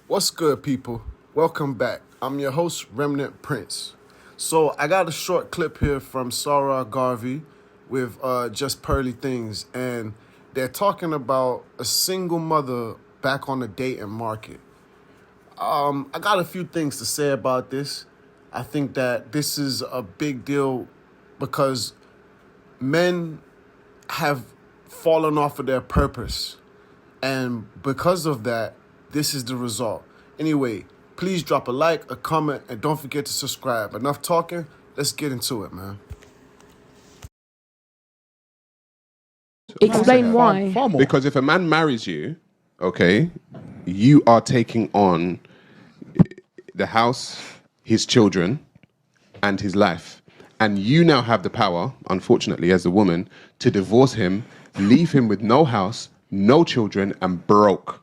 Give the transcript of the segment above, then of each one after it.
What's good, people? Welcome back. I'm your host, Remnant Prince. So I got a short clip here from Sarah Garvey with Just Pearly Things, and they're talking about a single mother back on the dating market. I got a few things to say about this. I think that this is a big deal because men have fallen off of their purpose. And because of that, this is the result. Anyway, please drop a like, a comment, and don't forget to subscribe. Enough talking, let's get into it, man. Explain why. Far more. Because if a man marries you, okay, you are taking on the house, his children, and his life. And you now have the power, unfortunately, as a woman, to divorce him, leave him with no house, no children, and broke.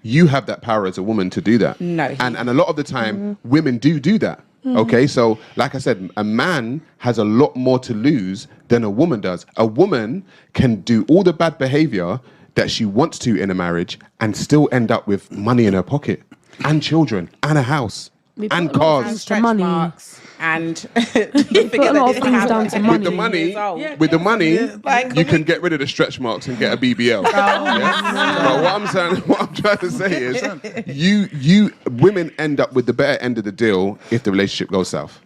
You have that power as a woman to do that. No. And a lot of the time, women do that. Okay, so like I said, a man has a lot more to lose than a woman does. A woman can do all the bad behavior that she wants to in a marriage and still end up with money in her pocket and children and a house and cars. Stretch money. marks and Put a lot of things down to With the money. money, Like, you can get rid of the stretch marks and get a BBL. Yeah? But what I'm trying to say is, you women end up with the better end of the deal if the relationship goes south.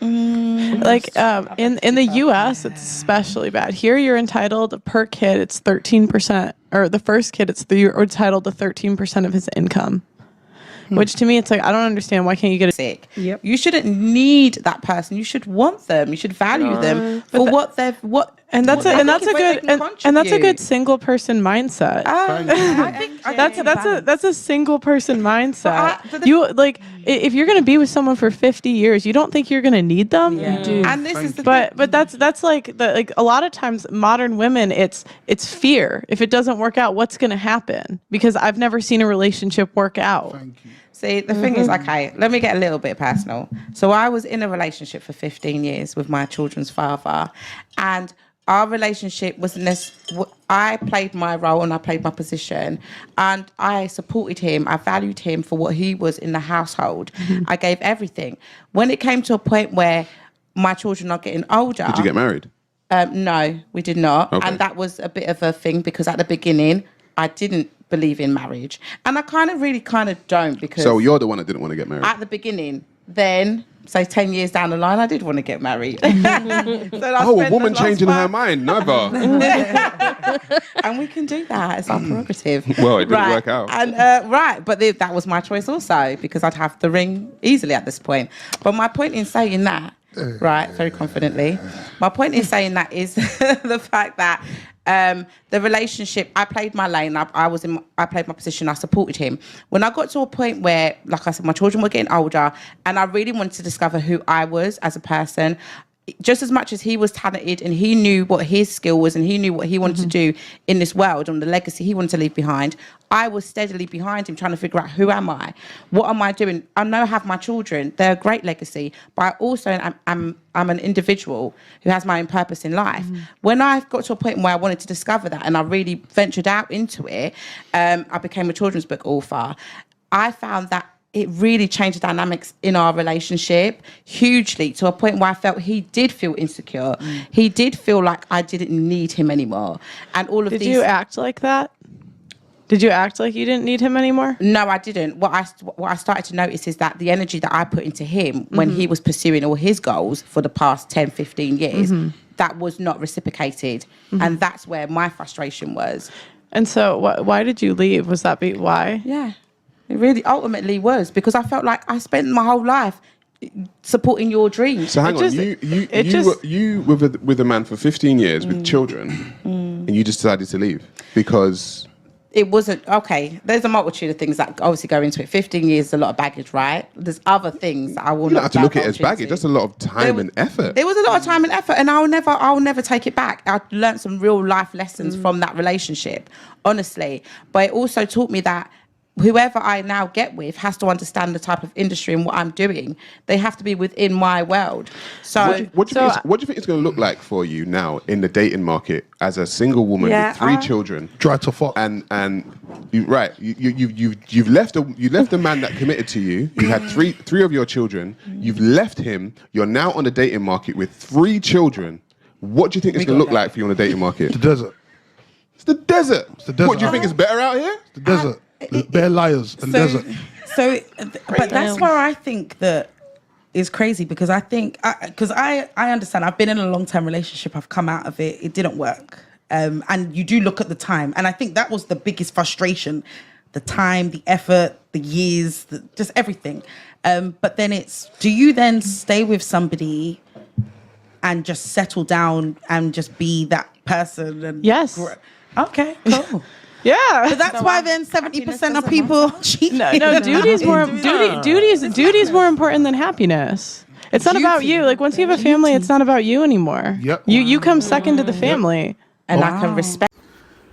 Like in the U.S., it's especially bad. Here, you're entitled per kid. It's 13%, or the first kid, you're entitled to 13% of his income. Which to me, it's like, I don't understand. Why can't you get a sick? Yep. You shouldn't need that person. You should want them. You should value them for what they've and that's a good single person mindset. That's a single person mindset. If you're gonna be with someone for 50 years, you don't think you're gonna need them. You do. And this is the But that's like a lot of times modern women, it's fear. If it doesn't work out, what's gonna happen? Because I've never seen a relationship work out. Thank you. See, the thing is, okay, let me get a little bit personal. So I was in a relationship for 15 years with my children's father, and our relationship was I played my role and I played my position, and I supported him. I valued him for what he was in the household. I gave everything. When it came to a point where my children are getting older. Did you get married? No, we did not. Okay. And that was a bit of a thing because at the beginning, I didn't believe in marriage. And I really don't because... So you're the one that didn't want to get married? At the beginning. Then, say 10 years down the line, I did want to get married. So a woman changing her mind? Never. And we can do that. It's our prerogative. Well, it didn't work out. And but that was my choice also because I'd have the ring easily at this point. But my point in saying that, right, very confidently, my point in saying that is the fact that the relationship, I played my lane. I played my position. I supported him. When I got to a point where, like I said, my children were getting older, and I really wanted to discover who I was as a person. Just as much as he was talented and he knew what his skill was and he knew what he wanted to do in this world and the legacy he wanted to leave behind, I was steadily behind him trying to figure out who am I? What am I doing? I know I have my children. They're a great legacy, but I also I'm an individual who has my own purpose in life. When I got to a point where I wanted to discover that and I really ventured out into it, I became a children's book author. I found that it really changed the dynamics in our relationship hugely to a point where I felt he did feel insecure. He did feel like I didn't need him anymore. And all of these... Did you act like that? Did you act like you didn't need him anymore? No, I didn't. What I started to notice is that the energy that I put into him when he was pursuing all his goals for the past 10, 15 years, that was not reciprocated. And that's where my frustration was. And so why did you leave? Was that why? Yeah. It really ultimately was because I felt like I spent my whole life supporting your dreams. So hang on, you were with a man for 15 years with children, and you just decided to leave because it wasn't okay. There's a multitude of things that obviously go into it. 15 years is a lot of baggage, right? There's other things that I will not. You don't have to look at it as baggage. That's a lot of time and effort. There was a lot of time and effort, and I'll never take it back. I learned some real life lessons from that relationship, honestly. But it also taught me that whoever I now get with has to understand the type of industry and what I'm doing. They have to be within my world. So What do you think it's going to look like for you now in the dating market as a single woman Yeah, with 3 children? Try to fuck. And you've left a man that committed to you. You had three of your children. You've left him. You're now on the dating market with 3 children. What do you think it's going to look like for you on the dating market? The desert. It's the desert. It's the desert. What do you think is better out here? The desert. Bare liars and desert. But that's where I think that is crazy, because I think, because I understand, I've been in a long-term relationship, I've come out of it, it didn't work. And you do look at the time. And I think that was the biggest frustration, the time, the effort, the years, just everything. But then it's, do you then stay with somebody and just settle down and just be that person? And Yes. Okay, cool. Yeah. But that's why then 70% of people cheat. No, duty's more duty's more important than happiness. It's not about you. Like once you have a family, it's not about you anymore. Yep. You come second to the family. and I can respect.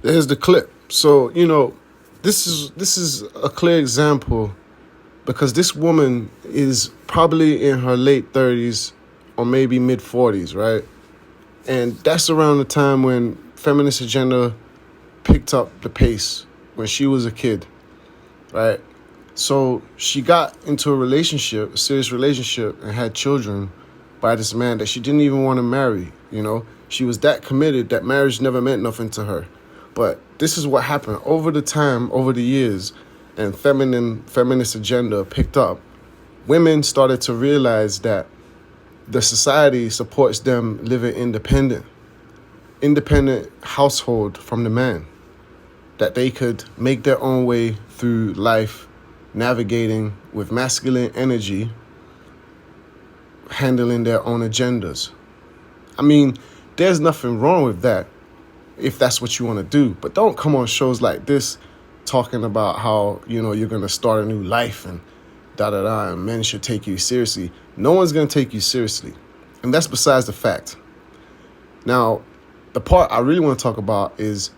There's the clip. So, this is a clear example, because this woman is probably in her late 30s or maybe mid 40s, right? And that's around the time when feminist agenda picked up the pace, when she was a kid, right? So she got into a serious relationship, and had children by this man that she didn't even want to marry, She was that committed that marriage never meant nothing to her. But this is what happened over the years, and feminist agenda picked up. Women started to realize that the society supports them living independent household from the man, that they could make their own way through life, navigating with masculine energy, handling their own agendas. I mean, there's nothing wrong with that if that's what you want to do. But don't come on shows like this talking about how, you're going to start a new life and da-da-da, and men should take you seriously. No one's going to take you seriously. And that's besides the fact. Now, the part I really want to talk about is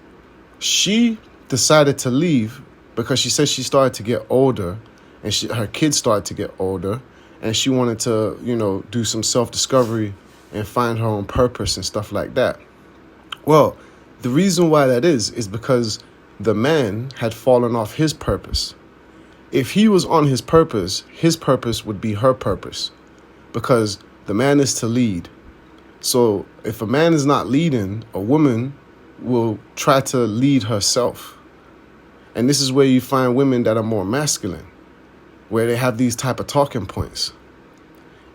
she decided to leave because she said she started to get older, and her kids started to get older, and she wanted to, do some self-discovery and find her own purpose and stuff like that. Well, the reason why that is because the man had fallen off his purpose. If he was on his purpose would be her purpose, because the man is to lead. So if a man is not leading, a woman will try to lead herself. And this is where you find women that are more masculine, where they have these type of talking points,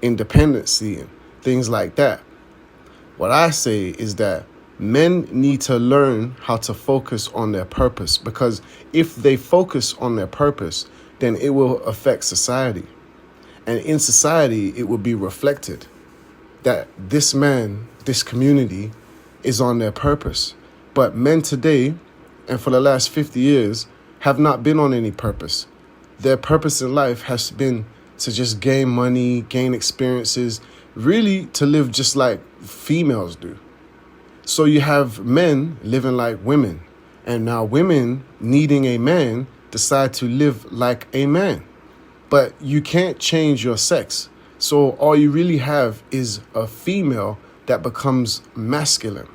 independency and things like that. What I say is that men need to learn how to focus on their purpose, because if they focus on their purpose, then it will affect society. And in society, it will be reflected that this man, this community is on their purpose. But men today, and for the last 50 years, have not been on any purpose. Their purpose in life has been to just gain money, gain experiences, really to live just like females do. So you have men living like women, and now women needing a man decide to live like a man. But you can't change your sex. So all you really have is a female that becomes masculine.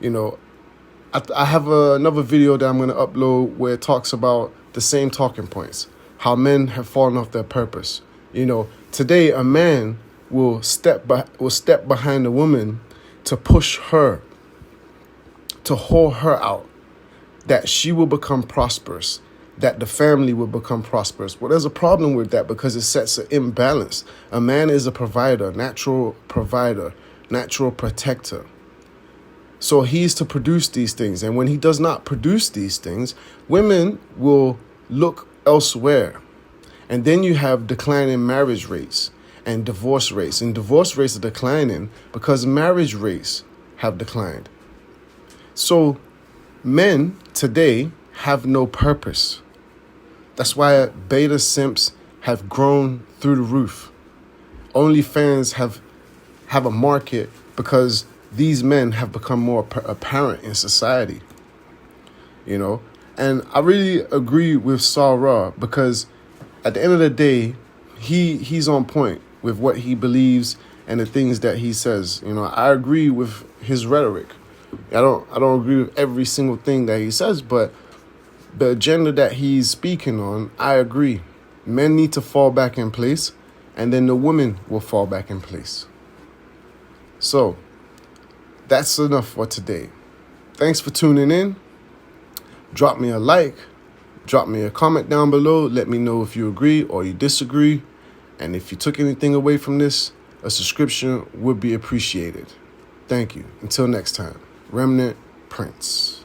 I have another video that I'm going to upload where it talks about the same talking points, how men have fallen off their purpose. Today a man will step behind a woman to push her, to hold her out, that she will become prosperous, that the family will become prosperous. Well, there's a problem with that, because it sets an imbalance. A man is a provider, natural protector. So he's to produce these things. And when he does not produce these things, women will look elsewhere. And then you have declining marriage rates and divorce rates. And divorce rates are declining because marriage rates have declined. So men today have no purpose. That's why beta simps have grown through the roof. OnlyFans have a market because these men have become more apparent in society, And I really agree with Sarah because at the end of the day, he's on point with what he believes and the things that he says. You know, I agree with his rhetoric. I don't agree with every single thing that he says, but the agenda that he's speaking on, I agree. Men need to fall back in place, and then the women will fall back in place. So, that's enough for today. Thanks for tuning in. Drop me a like. Drop me a comment down below. Let me know if you agree or you disagree. And if you took anything away from this, a subscription would be appreciated. Thank you. Until next time, Remnant Prince.